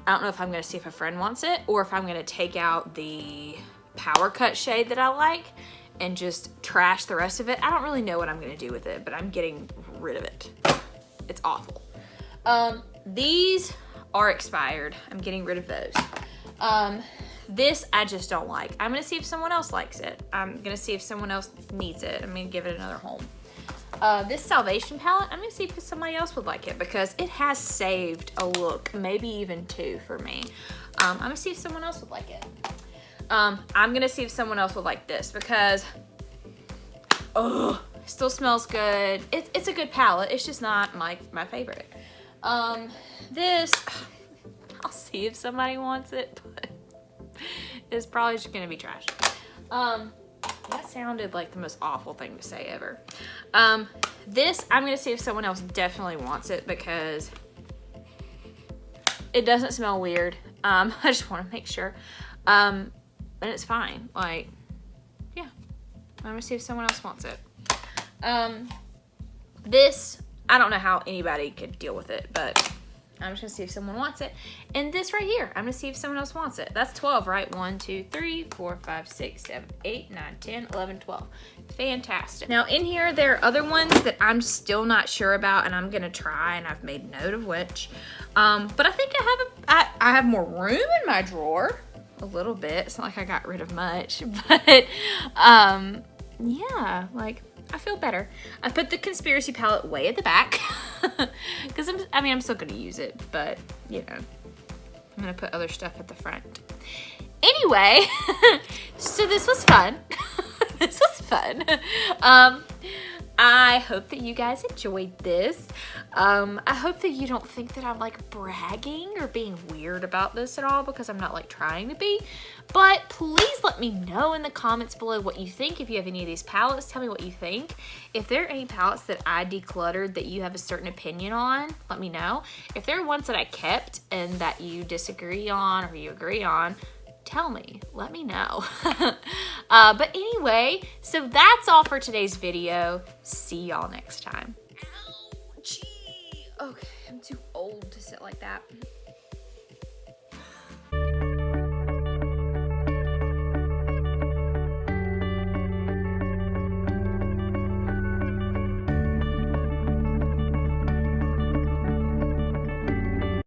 Speaker 1: I don't know if I'm gonna see if a friend wants it or if I'm gonna take out the Power Cut shade that I like and just trash the rest of it. I don't really know what I'm gonna do with it, but I'm getting rid of it. It's awful. These are expired. I'm getting rid of those. This I just don't like. I'm gonna see if someone else likes it. I'm gonna see if someone else needs it. I'm gonna give it another home. This Salvation palette, I'm gonna see if somebody else would like it because it has saved a look, maybe even 2 for me. I'm gonna see if someone else would like it. I'm gonna see if someone else would like this because, oh, it still smells good. It's a good palette. It's just not my favorite. This, I'll see if somebody wants it, but it's probably just gonna be trash. That sounded like the most awful thing to say ever. This, I'm gonna see if someone else definitely wants it because it doesn't smell weird. I just wanna make sure. And it's fine, like, yeah. I'm gonna see if someone else wants it. This, I don't know how anybody could deal with it, but I'm just gonna see if someone wants it. And this right here, I'm gonna see if someone else wants it. That's 12, right? 1, 2, 3, 4, 5, 6, 7, 8, 9, 10, 11, 12. Fantastic. Now in here, there are other ones that I'm still not sure about and I'm gonna try, and I've made note of which. But I think I have more room in my drawer. A little bit. It's not like I got rid of much, but yeah, like, I feel better. I put the Conspiracy palette way at the back because I'm still gonna use it, but you know, I'm gonna put other stuff at the front. Anyway, so this was fun. This was fun. I hope that you guys enjoyed this. I hope that you don't think that I'm like bragging or being weird about this at all, because I'm not like trying to be. But please let me know in the comments below what you think. If you have any of these palettes, tell me what you think. If there are any palettes that I decluttered that you have a certain opinion on, let me know. If there are ones that I kept and that you disagree on or you agree on, tell me, let me know. But anyway, so that's all for today's video. See y'all next time. Ouchie. Okay, I'm too old to sit like that.